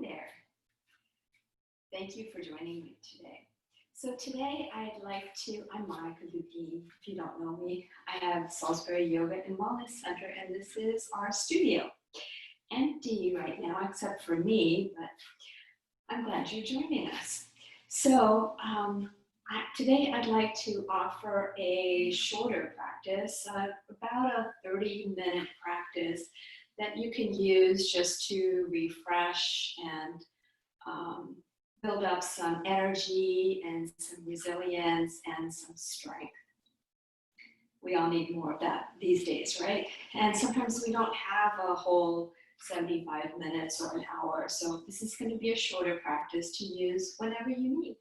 there. Thank you for joining me today. So today I'm Monica Lupine. If you don't know me, I have Salisbury Yoga and Wellness Center, and this is our studio. Empty right now, except for me, but I'm glad you're joining us. So today I'd like to offer a shorter practice, about a 30-minute practice that you can use just to refresh and build up some energy and some resilience and some strength. We all need more of that these days, right? And sometimes we don't have a whole 75 minutes or an hour, so this is going to be a shorter practice to use whenever you need.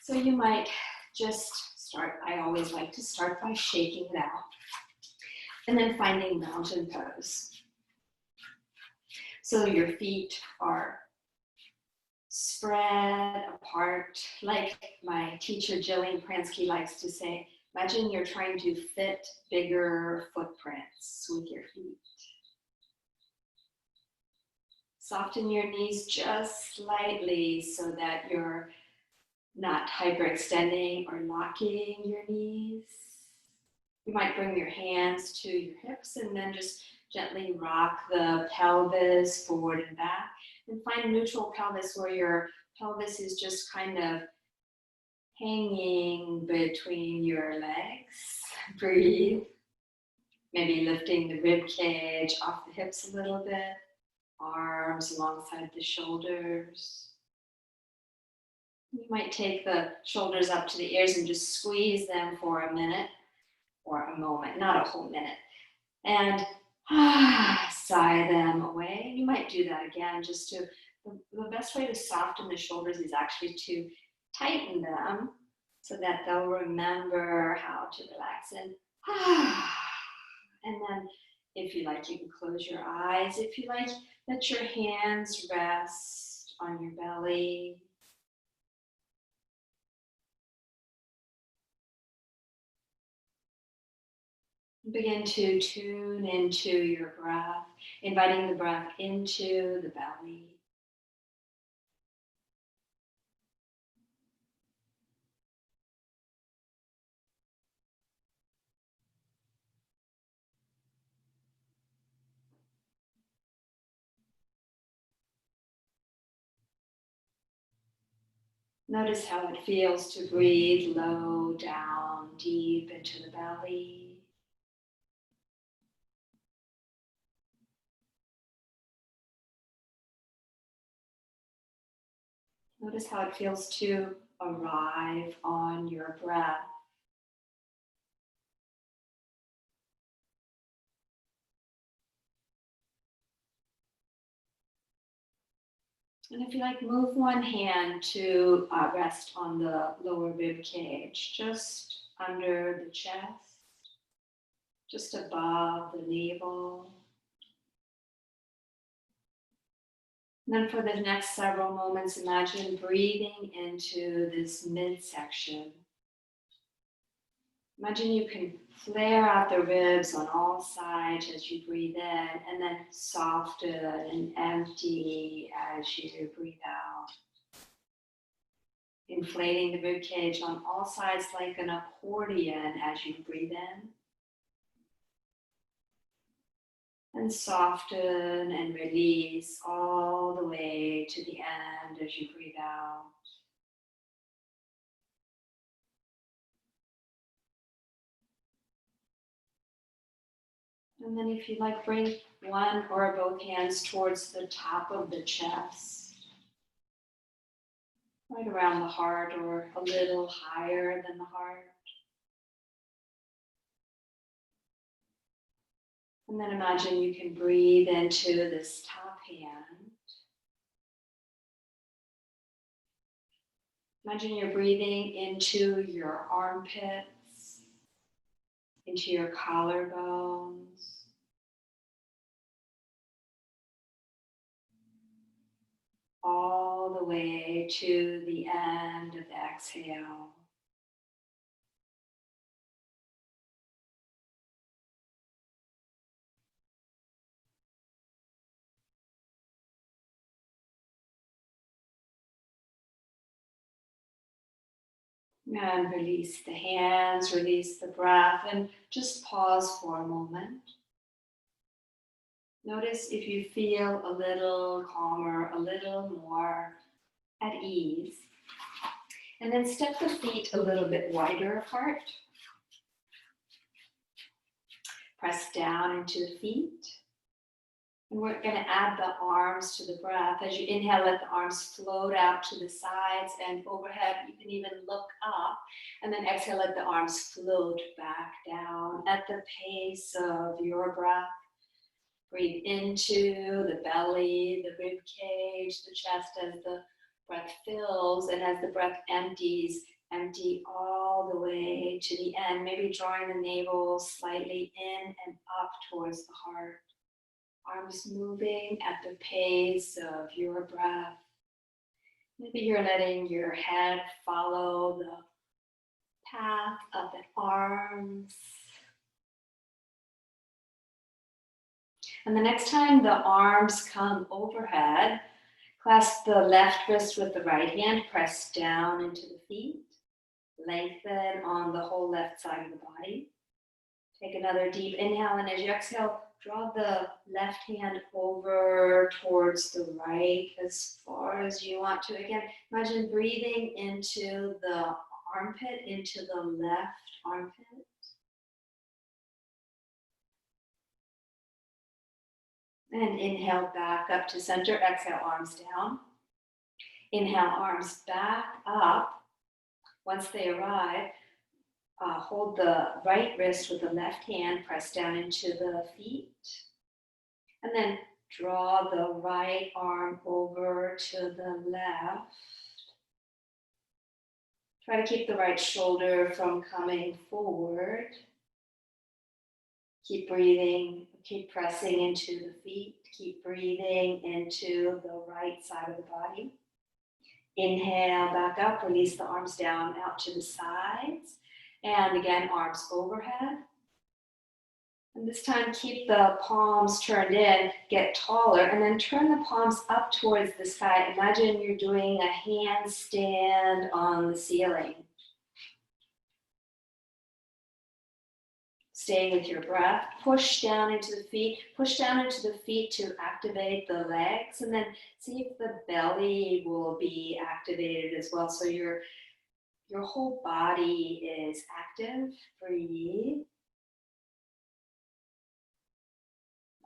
So you might just start, I always like to start by shaking it out and then finding mountain pose. So your feet are spread apart, like my teacher Jillian Pransky likes to say, imagine you're trying to fit bigger footprints with your feet. Soften your knees just slightly so that you're not hyperextending or locking your knees. You might bring your hands to your hips and then just gently rock the pelvis forward and back, and find neutral pelvis where your pelvis is just kind of hanging between your legs. Breathe. Maybe lifting the rib cage off the hips a little bit, arms alongside the shoulders. You might take the shoulders up to the ears and just squeeze them for a minute or a moment, not a whole minute. And sigh them away. You might do that again just to, the best way to soften the shoulders is actually to tighten them so that they'll remember how to relax. And then if you like, you can close your eyes. If you like, let your hands rest on your belly. Begin to tune into your breath, inviting the breath into the belly. Notice how it feels to breathe low down, deep into the belly. Notice how it feels to arrive on your breath. And if you like, move one hand to rest on the lower rib cage, just under the chest, just above the navel. And then for the next several moments, imagine breathing into this midsection. Imagine you can flare out the ribs on all sides as you breathe in, and then soften and empty as you breathe out. Inflating the rib cage on all sides like an accordion as you breathe in. And soften and release all the way to the end as you breathe out. And then if you like, bring one or both hands towards the top of the chest, right around the heart or a little higher than the heart. And then imagine you can breathe into this top hand. Imagine you're breathing into your armpits, into your collarbones, all the way to the end of the exhale. And release the hands, release the breath, and just pause for a moment. Notice if you feel a little calmer, a little more at ease. And then step the feet a little bit wider apart. Press down into the feet. And we're going to add the arms to the breath. As you inhale, let the arms float out to the sides and overhead. You can even look up. And then exhale, let the arms float back down at the pace of your breath. Breathe into the belly, the rib cage, the chest as the breath fills. And as the breath empties, empty all the way to the end. Maybe drawing the navel slightly in and up towards the heart. Arms moving at the pace of your breath. Maybe you're letting your head follow the path of the arms. And the next time the arms come overhead, clasp the left wrist with the right hand, press down into the feet. Lengthen on the whole left side of the body. Take another deep inhale, and as you exhale, draw the left hand over towards the right as far as you want to. Again, imagine breathing into the armpit, into the left armpit. And inhale back up to center. Exhale, arms down. Inhale, arms back up. Once they arrive, hold the right wrist with the left hand, press down into the feet. And then draw the right arm over to the left. Try to keep the right shoulder from coming forward. Keep breathing, keep pressing into the feet. Keep breathing into the right side of the body. Inhale back up, release the arms down out to the sides. And again, arms overhead. And this time, keep the palms turned in, get taller, and then turn the palms up towards the sky. Imagine you're doing a handstand on the ceiling. Staying with your breath, push down into the feet, to activate the legs, and then see if the belly will be activated as well. So your whole body is active. Breathe.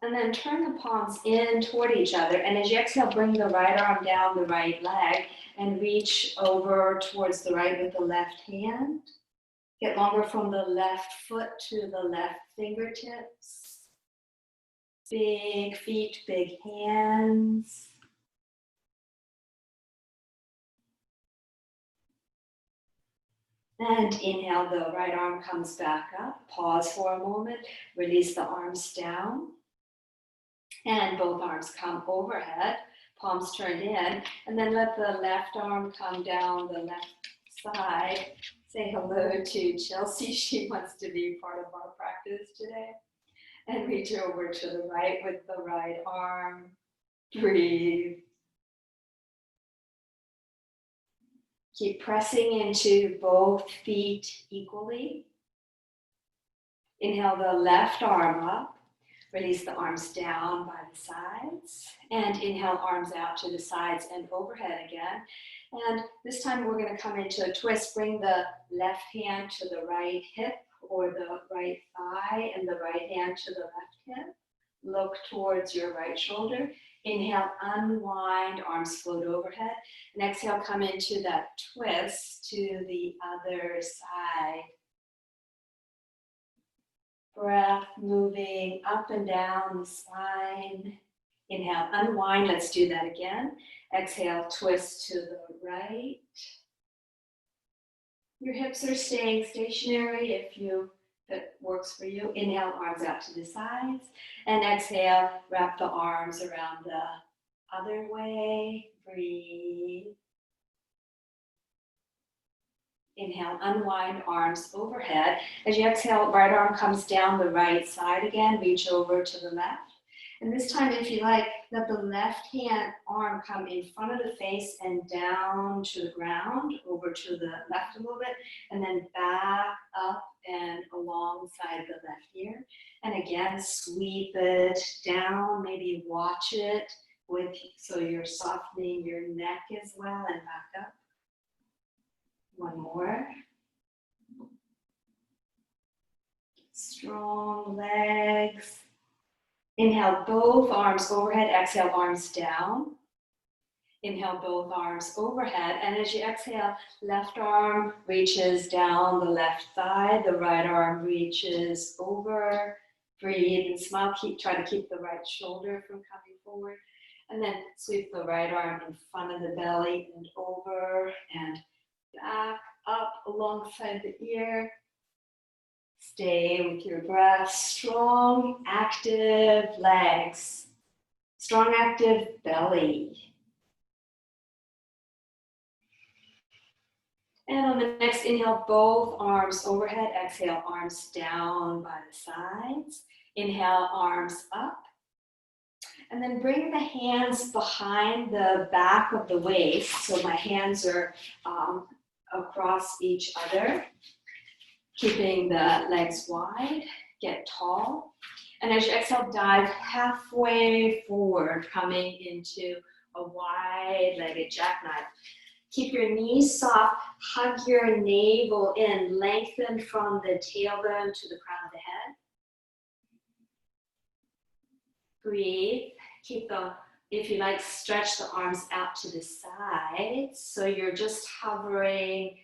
And then turn the palms in toward each other. And as you exhale, bring the right arm down the right leg and reach over towards the right with the left hand. Get longer from the left foot to the left fingertips. Big feet, big hands. And inhale, the right arm comes back up. Pause for a moment. Release the arms down. And both arms come overhead, palms turned in, and then let the left arm come down the left side. Say hello to Chelsea. She wants to be part of our practice today. And reach over to the right with the right arm. Breathe. Keep pressing into both feet equally. Inhale the left arm up. Release the arms down by the sides. And inhale, arms out to the sides and overhead again. And this time we're going to come into a twist. Bring the left hand to the right hip or the right thigh and the right hand to the left hip. Look towards your right shoulder. Inhale, unwind, arms float overhead. And exhale, come into that twist to the other side. Breath moving up and down the spine. Inhale, unwind. Let's do that again. Exhale, twist to the right. Your hips are staying stationary if that works for you. Inhale, arms out to the sides. And exhale, wrap the arms around the other way. Breathe. Inhale, unwind, arms overhead. As you exhale, right arm comes down the right side again. Reach over to the left. And this time, if you like, let the left hand arm come in front of the face and down to the ground, over to the left a little bit, and then back up and alongside the left ear. And again, sweep it down, maybe watch it so you're softening your neck as well, and back up. One more. Strong legs. Inhale, both arms overhead. Exhale, arms down. Inhale, both arms overhead. And as you exhale, left arm reaches down the left thigh. The right arm reaches over. Breathe and smile. Try to keep the right shoulder from coming forward. And then sweep the right arm in front of the belly and over and back up alongside the ear. Stay with your breath. Strong, active legs. Strong, active belly. And on the next inhale, both arms overhead. Exhale, arms down by the sides. Inhale, arms up. And then bring the hands behind the back of the waist. So my hands are across each other. Keeping the legs wide, get tall. And as you exhale, dive halfway forward, coming into a wide-legged jackknife. Keep your knees soft, hug your navel in, lengthen from the tailbone to the crown of the head. Breathe. Keep if you like, stretch the arms out to the sides. So you're just hovering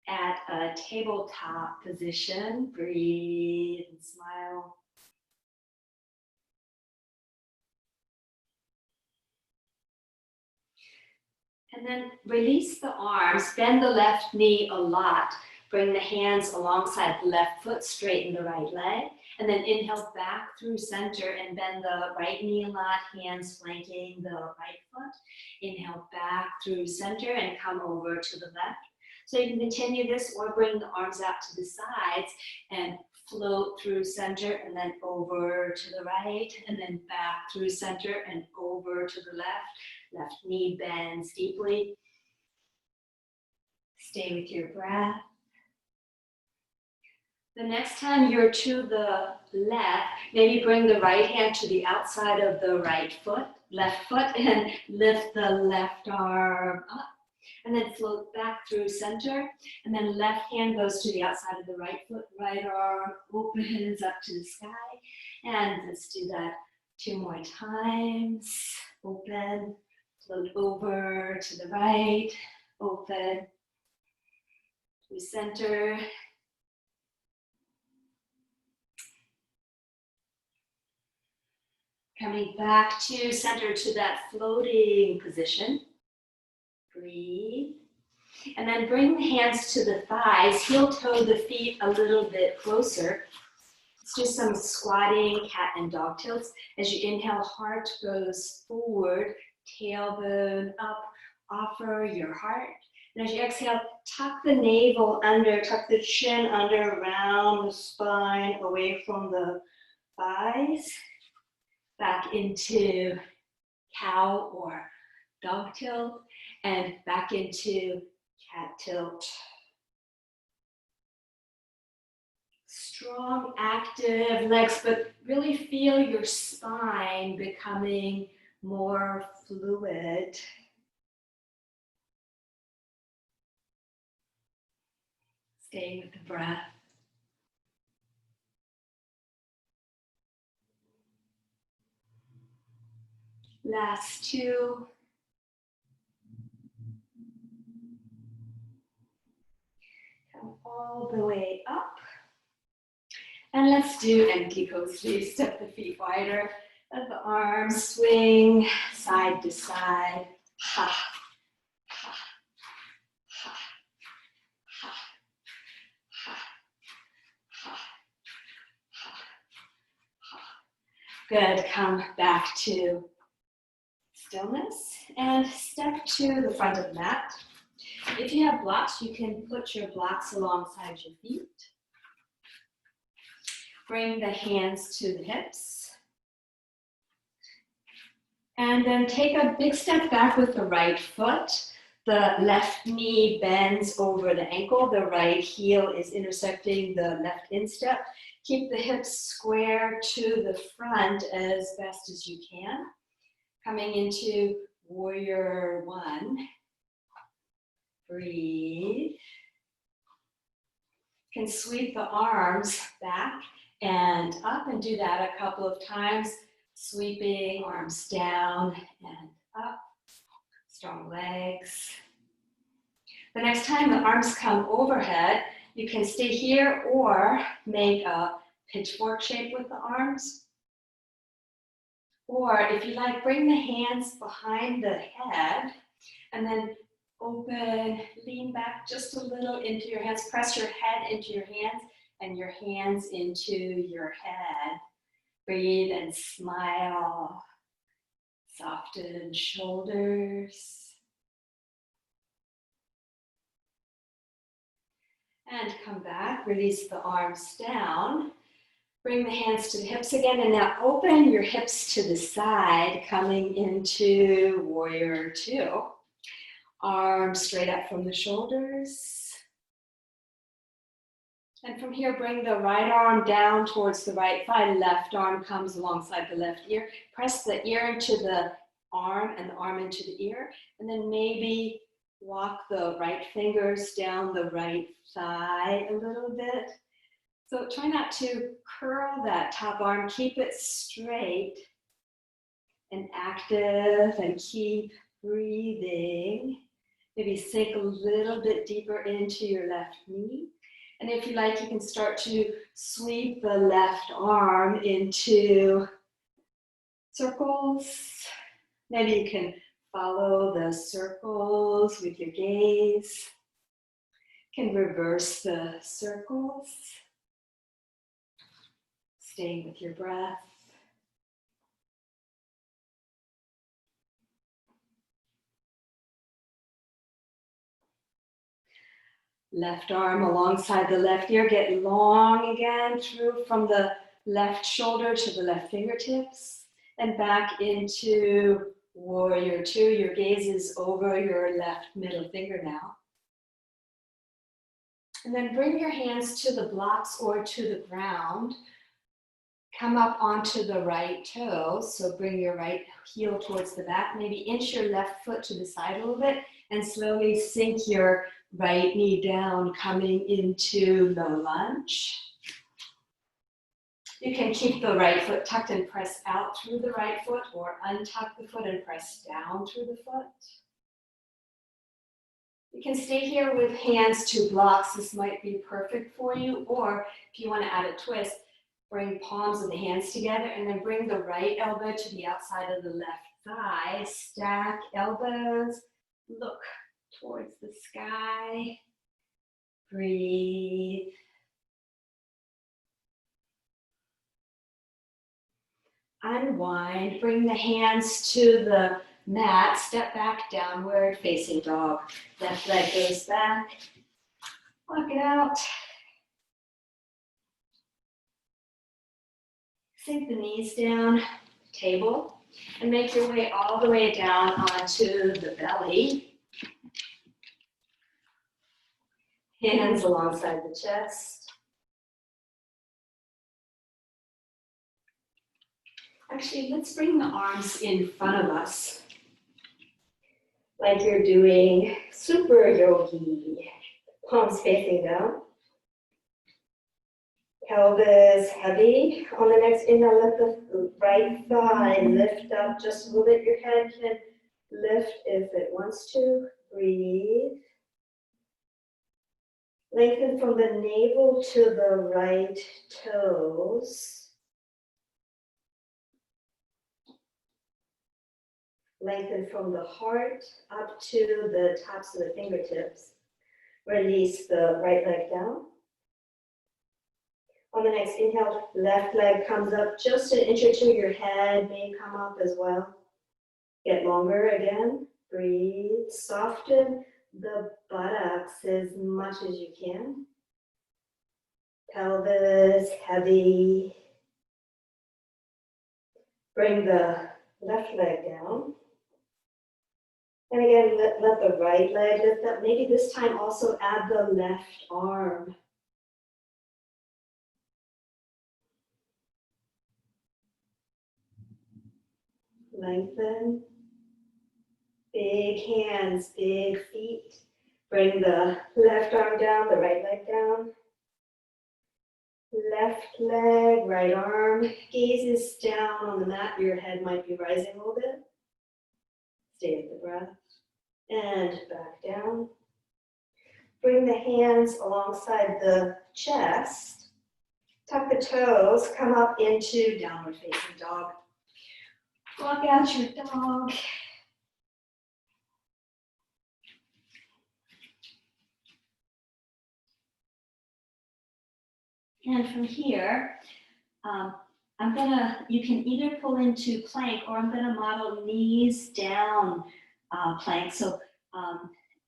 at a tabletop position. Breathe and smile. And then release the arms, bend the left knee a lot. Bring the hands alongside the left foot, straighten the right leg. And then inhale back through center and bend the right knee a lot, hands flanking the right foot. Inhale back through center and come over to the left. So you can continue this or bring the arms out to the sides and float through center and then over to the right and then back through center and over to the left. Left knee bends deeply. Stay with your breath. The next time you're to the left, maybe bring the right hand to the outside of the left foot, and lift the left arm up. And then float back through center. And then left hand goes to the outside of the right foot, right arm opens up to the sky. And let's do that 2 more times. Open, float over to the right, open, through center. Coming back to center to that floating position. Breathe. And then bring the hands to the thighs, heel toe the feet a little bit closer. Let's do some squatting, cat and dog tilts. As you inhale, heart goes forward, tailbone up, offer your heart. And as you exhale, tuck the navel under, tuck the chin under, round the spine, away from the thighs. Back into cow or dog tilt, and back into cat tilt. Strong, active legs, but really feel your spine becoming more fluid. Staying with the breath. Last 2. Come all the way up. And let's do empty pose. Please step the feet wider. Let the arms swing side to side. Ha, ha, ha, ha, ha, ha, ha, ha. Good. Come back to stillness and step to the front of the mat. If you have blocks, you can put your blocks alongside your feet. Bring the hands to the hips. And then take a big step back with the right foot. The left knee bends over the ankle. The right heel is intersecting the left instep. Keep the hips square to the front as best as you can. Coming into warrior one. Breathe. You can sweep the arms back and up and do that a couple of times. Sweeping arms down and up. Strong legs. The next time the arms come overhead, you can stay here or make a pitchfork shape with the arms. Or if you like, bring the hands behind the head and then open, lean back just a little into your hands. Press your head into your hands and your hands into your head. Breathe and smile. Soften shoulders. And come back, release the arms down. Bring the hands to the hips again, and now open your hips to the side, coming into warrior two. Arms straight up from the shoulders. And from here, bring the right arm down towards the right thigh. Left arm comes alongside the left ear. Press the ear into the arm and the arm into the ear. And then maybe walk the right fingers down the right thigh a little bit. So try not to curl that top arm. Keep it straight and active and keep breathing. Maybe sink a little bit deeper into your left knee. And if you like, you can start to sweep the left arm into circles. Maybe you can follow the circles with your gaze. You can reverse the circles. Staying with your breath. Left arm alongside the left ear. Get long again through from the left shoulder to the left fingertips. And back into warrior two. Your gaze is over your left middle finger now. And then bring your hands to the blocks or to the ground. Come up onto the right toe. So bring your right heel towards the back. Maybe inch your left foot to the side a little bit and slowly sink your right knee down, coming into low lunge. You can keep the right foot tucked and press out through the right foot, or untuck the foot and press down through the foot. You can stay here with hands to blocks. This might be perfect for you, or if you want to add a twist, bring palms of the hands together and then bring the right elbow to the outside of the left thigh. Stack elbows, look towards the sky. Breathe. Unwind, bring the hands to the mat, step back, downward facing dog. Left leg goes back, walk it out. Sink the knees down, table, and make your way all the way down onto the belly. Hands alongside the chest. Actually, let's bring the arms in front of us, like you're doing super yogi. Palms facing down. Pelvis heavy. On the next inhale, let the right thigh lift up just a little bit. Your head can lift if it wants to. Breathe. Lengthen from the navel to the right toes. Lengthen from the heart up to the tops of the fingertips. Release the right leg down. On the next inhale, left leg comes up just an inch or two. Your head may come up as well. Get longer again. Breathe. Soften the buttocks as much as you can. Pelvis heavy. Bring the left leg down. And again, let the right leg lift up. Maybe this time also add the left arm. Lengthen. Big hands, big feet. Bring the left arm down, the right leg down. Left leg, right arm. Gaze is down on the mat. Your head might be rising a little bit. Stay with the breath. And back down. Bring the hands alongside the chest. Tuck the toes. Come up into downward facing dog. Walk out your dog. And from here, you can either pull into plank or I'm gonna model knees down plank. So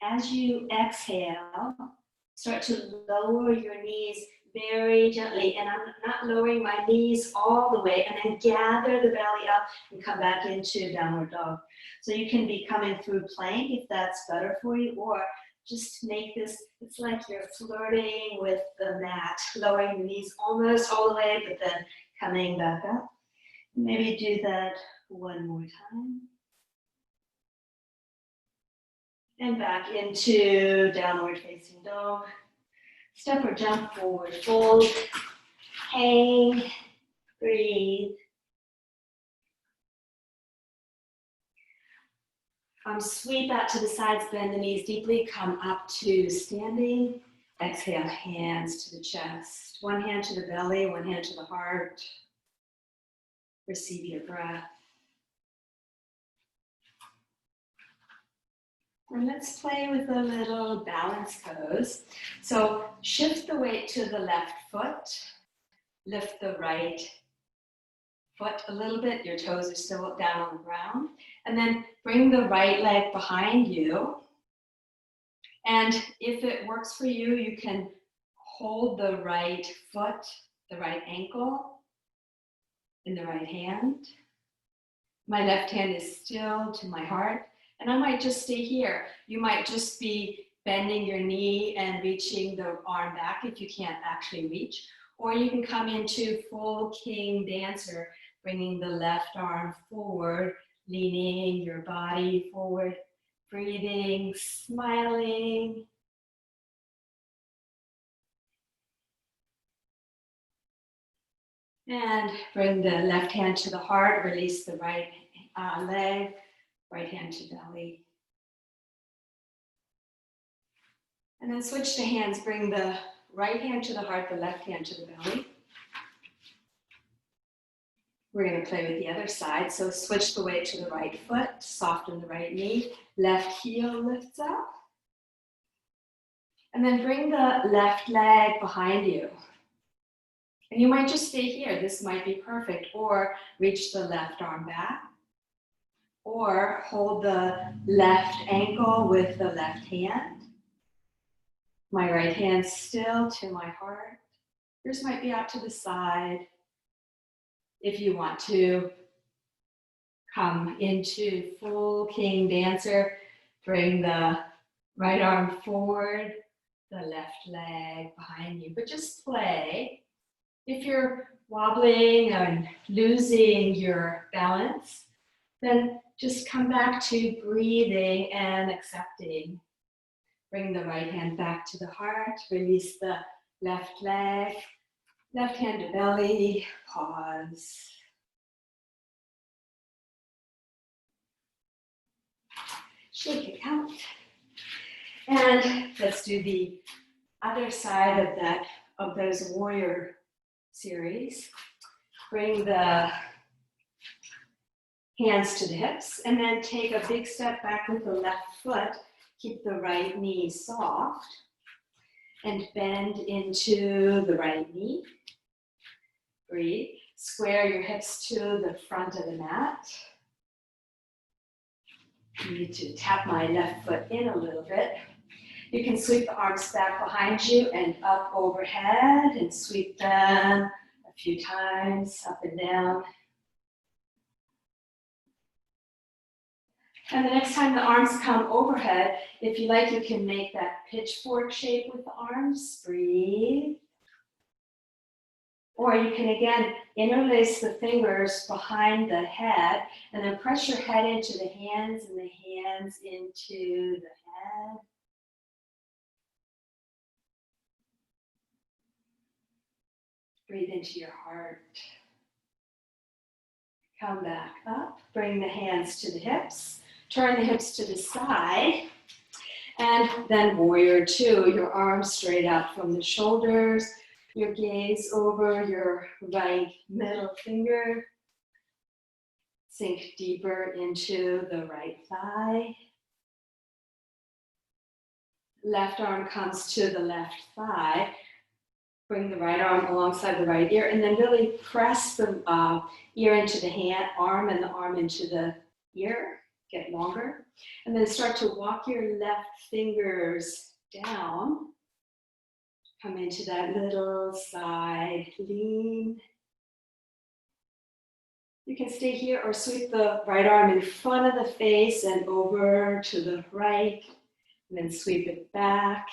as you exhale, start to lower your knees very gently. And I'm not lowering my knees all the way, and then gather the belly up and come back into downward dog. So you can be coming through plank if that's better for you, or just make this, it's like you're flirting with the mat, lowering the knees almost all the way, but then coming back up. Maybe do that one more time. And back into downward facing dog. Step or jump forward, fold, hang, breathe. Sweep out to the sides, bend the knees deeply, come up to standing. Exhale, hands to the chest. One hand to the belly, one hand to the heart. Receive your breath. And let's play with a little balance pose. So shift the weight to the left foot. Lift the right foot a little bit. Your toes are still down on the ground. And then bring the right leg behind you. And if it works for you, you can hold the right foot, the right ankle in the right hand. My left hand is still to my heart. And I might just stay here. You might just be bending your knee and reaching the arm back if you can't actually reach. Or you can come into full king dancer, bringing the left arm forward, leaning your body forward, breathing, smiling. And bring the left hand to the heart, release the right leg, right hand to belly. And then switch to hands, bring the right hand to the heart, the left hand to the belly. We're going to play with the other side. So switch the weight to the right foot, soften the right knee, left heel lifts up. And then bring the left leg behind you. And you might just stay here. This might be perfect. Or reach the left arm back. Or hold the left ankle with the left hand. My right hand still to my heart. Yours might be out to the side. If you want to come into full king dancer, bring the right arm forward, the left leg behind you. But just play. If you're wobbling and losing your balance, then just come back to breathing and accepting. Bring the right hand back to the heart, release the left leg, left hand to belly, pause. Shake it out. And let's do the other side of those warrior series. Bring the hands to the hips and then take a big step back with the left foot. Keep the right knee soft and bend into the right knee. Breathe. Square your hips to the front of the mat. I need to tap my left foot in a little bit. You can sweep the arms back behind you and up overhead and sweep them a few times up and down. And the next time the arms come overhead, if you like, you can make that pitchfork shape with the arms. Breathe. Or you can, again, interlace the fingers behind the head and then press your head into the hands and the hands into the head. Breathe into your heart. Come back up. Bring the hands to the hips. Turn the hips to the side. And then warrior two, your arms straight out from the shoulders. Your gaze over your right middle finger. Sink deeper into the right thigh. Left arm comes to the left thigh. Bring the right arm alongside the right ear and then really press the ear into the arm and the arm into the ear. Get longer. And then start to walk your left fingers down. Come into that little side lean. You can stay here or sweep the right arm in front of the face and over to the right. And then sweep it back.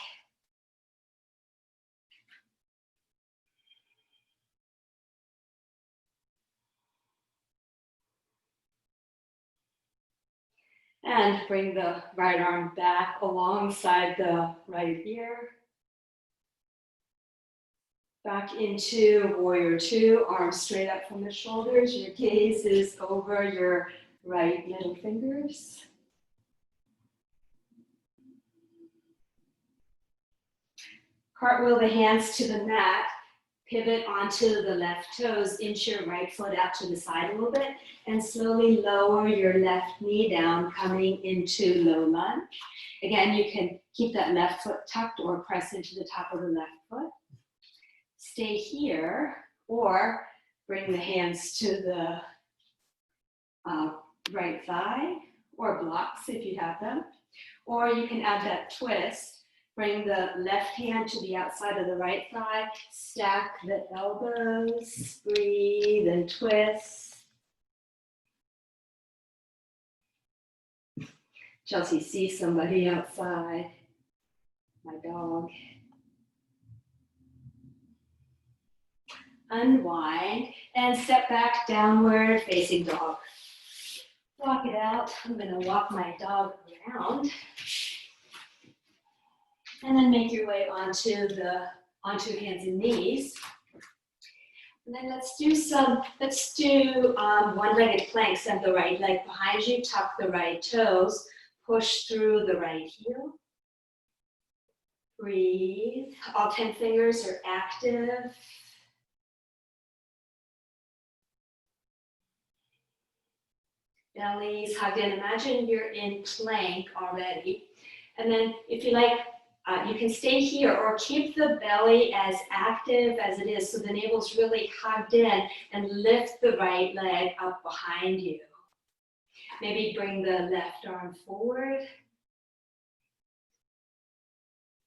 And bring the right arm back alongside the right ear. Back into warrior two, arms straight up from the shoulders. Your gaze is over your right middle fingers. Cartwheel the hands to the mat. Pivot onto the left toes, inch your right foot out to the side a little bit, and slowly lower your left knee down, coming into low lunge. Again, you can keep that left foot tucked or press into the top of the left foot. Stay here, or bring the hands to the right thigh, or blocks if you have them. Or you can add that twist. Bring the left hand to the outside of the right thigh. Stack the elbows. Breathe and twist. Chelsea sees somebody outside. My dog. Unwind and step back, downward facing dog. Walk it out. I'm going to walk my dog around. And then make your way onto hands and knees. And then let's do one-legged planks. Send the right leg behind you, tuck the right toes, push through the right heel. Breathe. All 10 fingers are active. Bellies hugged in. Imagine you're in plank already. And then if you like, you can stay here or keep the belly as active as it is so the navel's really hugged in and lift the right leg up behind you. Maybe bring the left arm forward.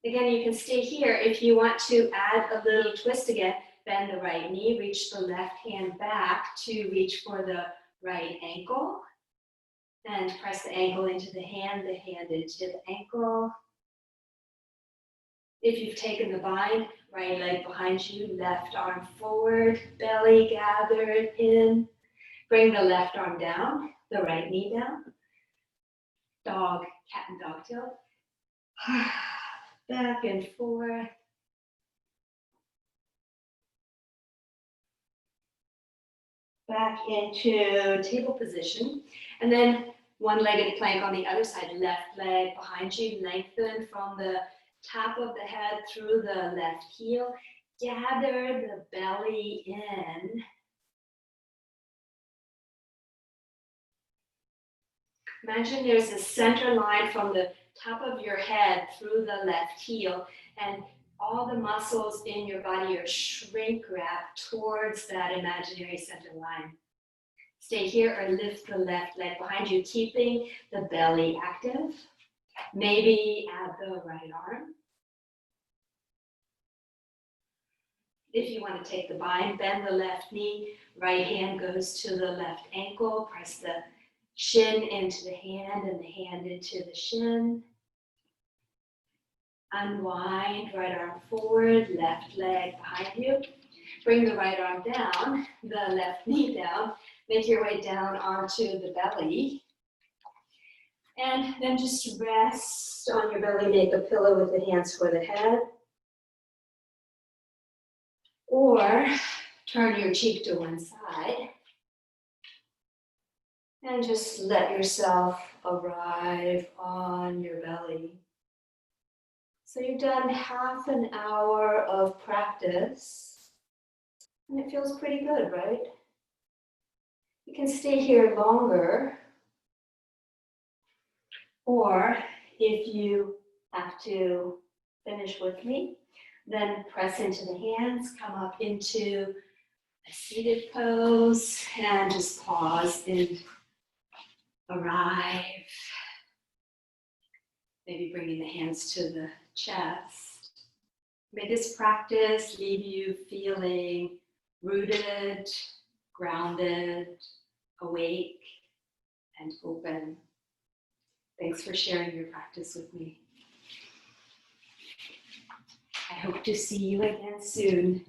Again, you can stay here. If you want to add a little twist again, bend the right knee, reach the left hand back to reach for the right ankle. And press the ankle into the hand into the ankle. If you've taken the bind, right leg behind you, left arm forward, belly gathered in. Bring the left arm down, the right knee down. Dog, cat and dog tail. Back and forth. Back into table position. And then one-legged plank on the other side, left leg behind you, lengthen from the top of the head through the left heel. Gather the belly in. Imagine there's a center line from the top of your head through the left heel, and all the muscles in your body are shrink wrapped towards that imaginary center line. Stay here or lift the left leg behind you, keeping the belly active. Maybe add the right arm. If you want to take the bind, bend the left knee, right hand goes to the left ankle, press the Shin into the hand and the hand into the shin. Unwind, right arm forward, left leg behind you. Bring the right arm down, the left knee down. Make your way down onto the belly. And then just rest on your belly, make a pillow with the hands for the head. Or turn your cheek to one side. And just let yourself arrive on your belly. So you've done half an hour of practice. And it feels pretty good, right? You can stay here longer. Or if you have to finish with me, then press into the hands, come up into a seated pose, and just pause and arrive. Maybe bringing the hands to the chest. May this practice leave you feeling rooted, grounded, awake, and open. Thanks for sharing your practice with me. I hope to see you again soon.